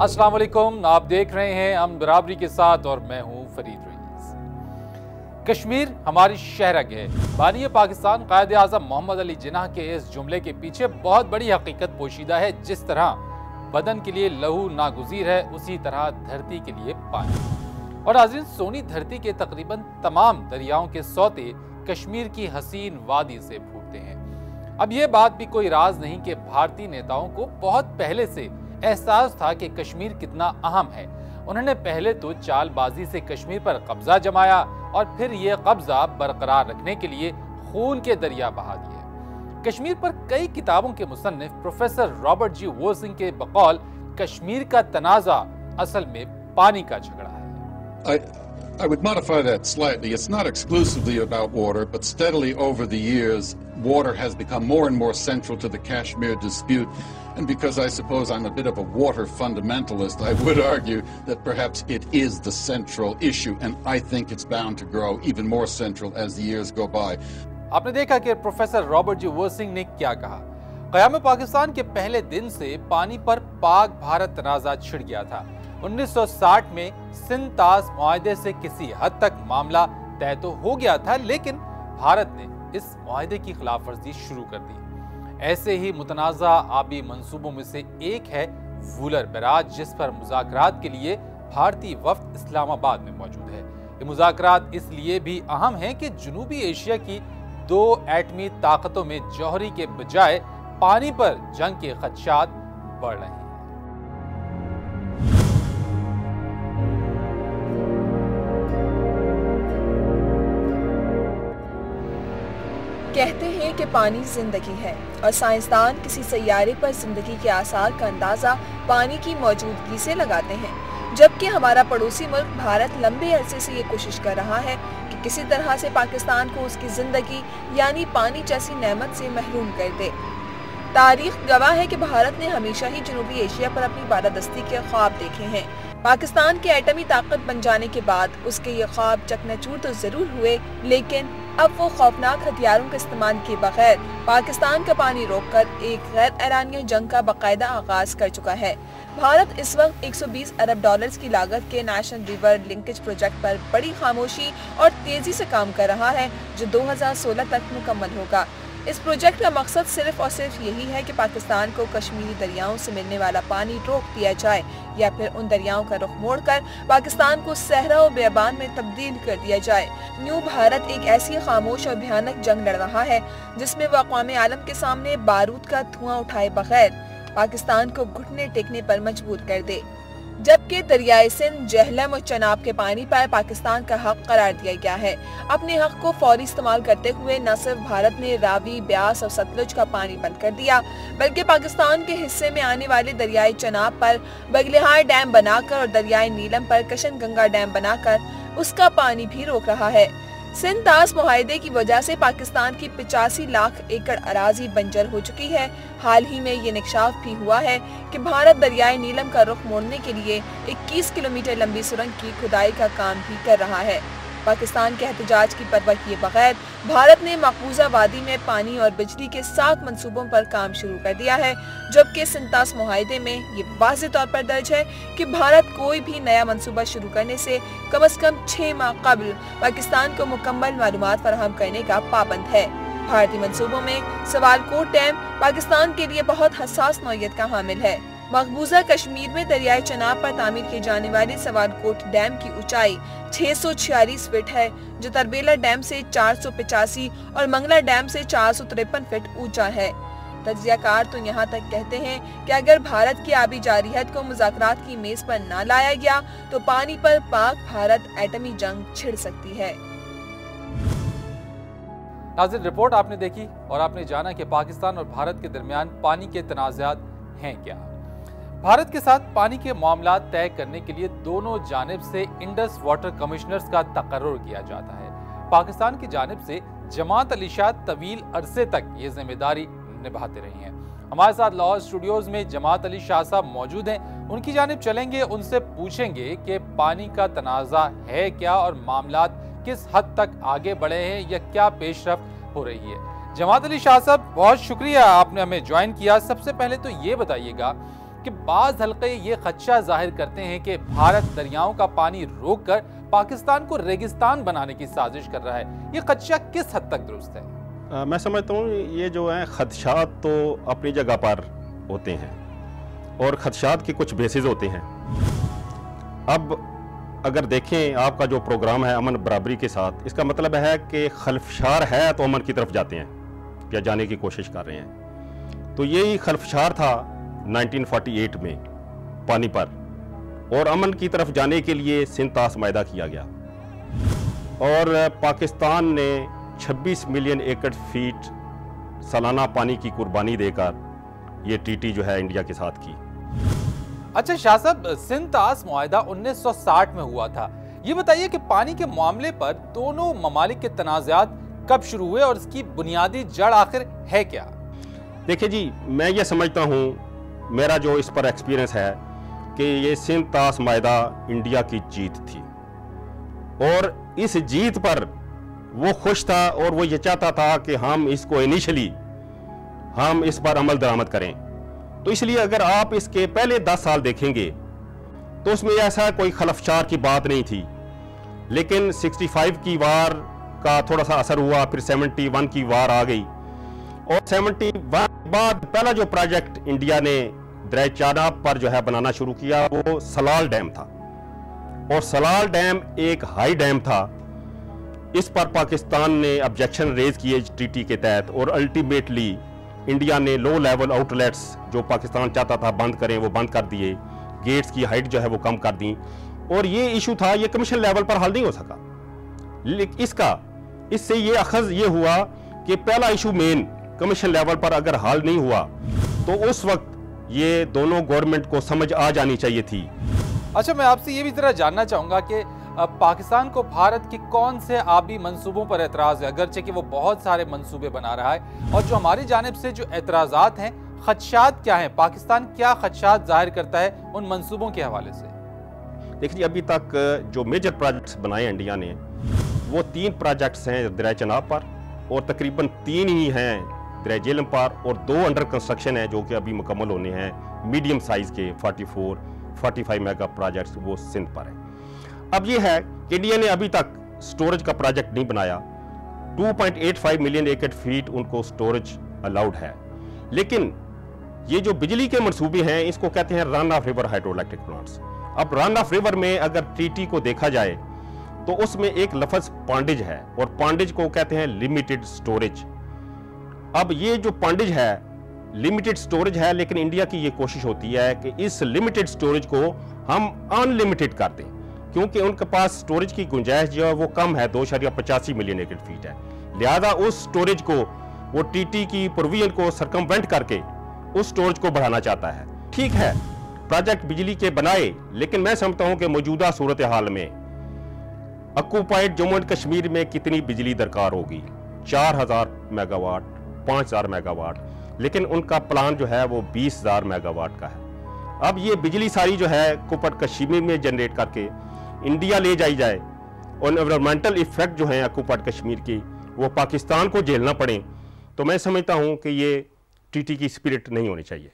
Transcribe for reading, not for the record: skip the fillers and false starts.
अस्सलाम वालेकुम, आप देख रहे हैं हम बराबरी के साथ और मैं हूं फरीद रईस। कश्मीर हमारी शहरग है। बानी पाकिस्तान कायद आज़म मोहम्मद अली जिन्ना के इस जुमले के पीछे बहुत बड़ी हकीकत पोशीदा है। जिस तरह बदन के लिए लहू नागुज़ीर है, उसी तरह धरती के लिए पानी। और नाज़रीन, सोनी धरती के तकरीबन तमाम दरियाओं के सौते कश्मीर की हसीन वादी से फूटते हैं। अब यह बात भी कोई राज नहीं कि भारतीय नेताओं को बहुत पहले से एहसास था कि कश्मीर कितना अहम है। उन्होंने पहले तो चालबाजी से कश्मीर पर कब्जा जमाया और फिर यह कब्जा बरकरार रखने के लिए खून के दरिया बहा दिए। कश्मीर पर कई किताबों के मुसन्निफ प्रोफेसर रॉबर्ट जी वोल्सिंग के बकौल कश्मीर का तनाज़ा असल में पानी का झगड़ा है। I would modify that slightly. It's not exclusively about water, but steadily over the years, water has become more and more central to the Kashmir dispute. And because I suppose I'm a bit of a water fundamentalist, I would argue that perhaps it is the central issue, and I think it's bound to grow even more central as the years go by. आपने देखा कि professor Robert जी वोल्सिंग ने क्या कहा। क़याम पाकिस्तान के पहले दिन से पानी पर पाक भारत तनाज़ा छिड़ गया था। 1960 में सिंध तास मुआहदे से किसी हद तक मामला तय तो हो गया था, लेकिन भारत ने इस मुआहदे की खिलाफ वर्जी शुरू कर दी। ऐसे ही मुतनाज़ा आबी मंसूबों में से एक है वूलर बैराज, जिस पर मुज़ाकरात के लिए भारतीय वफ्द इस्लामाबाद में मौजूद है। ये मुज़ाकरात इसलिए भी अहम हैं कि जनूबी एशिया की दो एटमी ताकतों में जौहरी के बजाय पानी पर जंग के खदशात बढ़ रहे हैं। कहते हैं कि पानी जिंदगी है और साइंसदान किसी सैयारे पर जिंदगी के आसार का अंदाजा पानी की मौजूदगी से लगाते हैं, जबकि हमारा पड़ोसी मुल्क भारत लंबे अरसे से ये कोशिश कर रहा है कि किसी तरह से पाकिस्तान को उसकी जिंदगी यानी पानी जैसी नेमत से महरूम कर दे। तारीख गवाह है कि भारत ने हमेशा ही जनूबी एशिया पर अपनी बालादस्ती के ख्वाब देखे हैं। पाकिस्तान के एटमी ताकत बन जाने के बाद उसके ये ख्वाब चकनाचूर तो जरूर हुए, लेकिन अब वो खौफनाक हथियारों का इस्तेमाल किए बगैर पाकिस्तान का पानी रोककर एक गैर एरानिया जंग का बाकायदा आगाज कर चुका है। भारत इस वक्त 120 अरब डॉलर्स की लागत के नेशनल रिवर लिंकेज प्रोजेक्ट पर बड़ी खामोशी और तेजी से काम कर रहा है, जो 2016 तक मुकम्मल होगा। इस प्रोजेक्ट का मकसद सिर्फ और सिर्फ यही है कि पाकिस्तान को कश्मीरी दरियाओं से मिलने वाला पानी रोक दिया जाए या फिर उन दरियाओं का रुख मोड़कर पाकिस्तान को सहरा और बेबान में तब्दील कर दिया जाए। न्यू भारत एक ऐसी खामोश और भयानक जंग लड़ रहा है जिसमें वो अक़वाम आलम के सामने बारूद का धुआं उठाए बगैर पाकिस्तान को घुटने टेकने पर मजबूर कर दे, जबकि दरियाए सिंध, जहलम और चनाब के पानी पर पाकिस्तान का हक करार दिया गया है। अपने हक को फौरी इस्तेमाल करते हुए न सिर्फ भारत ने रावी, ब्यास और सतलुज का पानी बंद कर दिया, बल्कि पाकिस्तान के हिस्से में आने वाले दरियाए चनाब पर बगलिहार डैम बनाकर और दरियाए नीलम पर कशन गंगा डैम बनाकर उसका पानी भी रोक रहा है। सिंध तास मुआहदे की वजह से पाकिस्तान की 85 लाख एकड़ अराजी बंजर हो चुकी है। हाल ही में ये निकशाफ भी हुआ है कि भारत दरियाए नीलम का रुख मोड़ने के लिए 21 किलोमीटर लंबी सुरंग की खुदाई का काम भी कर रहा है। पाकिस्तान के एहतजाज की परवाह किए बगैर भारत ने मकबूजा वादी में पानी और बिजली के 7 मंसूबों पर काम शुरू कर दिया है, जबकि सिंध तास मुआहदे में ये वाज़ेह तौर पर दर्ज है कि भारत कोई भी नया मंसूबा शुरू करने से कम 6 माह कबल पाकिस्तान को मुकम्मल मालूमात फराहम करने का पाबंद है। भारतीय मंसूबों में सवालकोट डैम पाकिस्तान के लिए बहुत हसास नौयत का हामिल है। मकबूजा कश्मीर में दरियाए चनाब पर तामीर किए जाने वाले सवालकोट डैम की ऊंचाई 646 फीट है, जो तरबेला डैम से 485 और मंगला डैम से 453 फीट ऊंचा है। तज्जियाकार तो यहाँ तक कहते हैं कि अगर भारत की आबी जारियत को मुज़ाकरात की मेज पर न लाया गया तो पानी पर पाक भारत एटमी जंग छिड़ सकती है। नाज़रीन, रिपोर्ट आपने देखी और आपने जाना कि पाकिस्तान और भारत के दरमियान पानी के तनाज़ात हैं क्या। भारत के साथ पानी के मामला तय करने के लिए दोनों जानिब से इंडस वाटर कमिश्नर्स का तकर्रुर किया जाता है। पाकिस्तान की जानिब से जमात अली शाह तवील अरसे तक ये जिम्मेदारी निभाते रही हैं। हमारे साथ लाहौर स्टूडियोज में जमात अली शाह साहब मौजूद हैं। उनकी जानिब चलेंगे, उनसे पूछेंगे कि पानी का तनाज़ा है क्या और मामलात किस हद तक आगे बढ़े हैं या क्या पेशरफ्त हो रही है। जमात अली शाह साहब, बहुत शुक्रिया आपने हमें ज्वाइन किया। सबसे पहले तो ये बताइएगा जबकि बाज़ हल्के ये खदशा जाहिर करते हैं कि भारत दरियाओं का पानी रोककर पाकिस्तान को रेगिस्तान बनाने की साजिश कर रहा है। ये खदशा किस हद तक दुरुस्त है? मैं समझता हूँ ये जो है खदशात तो अपनी जगह पर होते हैं और खदशात के कुछ बेसिस होते हैं। अब अगर देखें आपका जो प्रोग्राम है अमन बराबरी के साथ, इसका मतलब है कि खल्फशार है तो अमन की तरफ जाते हैं या जाने की कोशिश कर रहे हैं। तो यही खल्फशार था 1948 में पानी पर, और अमन की तरफ जाने के लिए सिंध तास मायदा किया गया और पाकिस्तान ने 26 मिलियन एकड़ फीट सालाना पानी की कुर्बानी देकर ये टीटी जो है इंडिया के साथ की। अच्छा शाह साहब, सिंध तास मुआहदा 1960 में हुआ था। ये बताइए कि पानी के मामले पर दोनों ममालिक के तनाज़ात कब शुरू हुए और इसकी बुनियादी जड़ आखिर है क्या? देखिए जी, मैं ये समझता हूँ, मेरा जो इस पर एक्सपीरियंस है कि ये सिंध तास मायदा इंडिया की जीत थी और इस जीत पर वो खुश था और वो ये चाहता था कि हम इसको इनिशियली हम इस पर अमल दरामद करें। तो इसलिए अगर आप इसके पहले 10 साल देखेंगे तो उसमें ऐसा कोई खलफशार की बात नहीं थी, लेकिन 65 की वार का थोड़ा सा असर हुआ, फिर 71 की वार आ गई और 71 बाद पहला जो प्रोजेक्ट इंडिया ने दरिया चानाब पर जो है बनाना शुरू किया वो सलाल डैम था और सलाल डैम एक हाई डैम था। इस पर पाकिस्तान ने ऑब्जेक्शन रेज किए टीटी के तहत और अल्टीमेटली इंडिया ने लो लेवल आउटलेट्स जो पाकिस्तान चाहता था बंद करें वो बंद कर दिए, गेट्स की हाइट जो है वो कम कर दी और ये इशू था, ये कमीशन लेवल पर हल नहीं हो सका। इससे ये अखज़ ये हुआ कि पहला इशू मेन कमीशन लेवल पर अगर हल नहीं हुआ तो उस वक्त ये दोनों गवर्नमेंट को समझ आ जानी चाहिए थी। अच्छा, मैं आपसे ये भी जरा जानना चाहूंगा कि पाकिस्तान को भारत के कौन से आबी मंसूबों पर एतराज़ है, अगरचे कि वो बहुत सारे मंसूबे बना रहा है, और जो हमारी जानिब से जो एतराज़ात हैं, खदशात क्या हैं, पाकिस्तान क्या खदशात जाहिर करता है उन मंसूबों के हवाले से? देखिए, अभी तक जो मेजर प्रोजेक्ट्स बनाए इंडिया ने वो 3 प्रोजेक्ट्स हैं दरिया चनाब पर और तकरीबन 3 ही हैं दरिया जेहलम पर और 2 अंडर कंस्ट्रक्शन है जो कि अभी मुकम्मल होने हैं, मीडियम साइज़ के 44-45 मेगा प्रोजेक्ट्स वो सिंध पर है। अब ये है कि इंडिया ने अभी तक स्टोरेज का प्रोजेक्ट नहीं बनाया, 2.85 मिलियन एकड़ फीट उनको स्टोरेज अलाउड है, लेकिन ये जो बिजली के मंसूबे हैं इसको कहते हैं run of river hydro electric plants. अब रन ऑफ रिवर में अगर टीटी को देखा जाए तो उसमें एक लफ्ज पांडिज है और पांडिज को कहते हैं लिमिटेड स्टोरेज। अब ये जो पांडिज है लिमिटेड स्टोरेज है, लेकिन इंडिया की ये कोशिश होती है कि इस लिमिटेड स्टोरेज को हम अनलिमिटेड कर दें, क्योंकि उनके पास स्टोरेज की गुंजाइश जो है वो कम है, 2.85 मिलियन एकड़ फीट है। लिहाजा उस स्टोरेज को वो टीटी की प्रोविजन को सरकमवेंट करके उस स्टोरेज को बढ़ाना चाहता है। ठीक है, प्रोजेक्ट बिजली के बनाए, लेकिन मैं समझता हूं कि मौजूदा सूरत हाल में ऑक्युपाइड जम्मू एंड कश्मीर में कितनी बिजली दरकार होगी, 4000 मेगावाट, 5000 मेगावाट, लेकिन उनका प्लान जो है वो 20,000 मेगावाट का है। अब ये बिजली सारी जो है कुपट कश्मीर में जनरेट करके इंडिया ले जाई जाए और एनवायरमेंटल इफेक्ट जो है ऑक्युपाइड कश्मीर की वो पाकिस्तान को झेलना पड़े, तो मैं समझता हूं कि ये टीटी की स्पिरिट नहीं होनी चाहिए।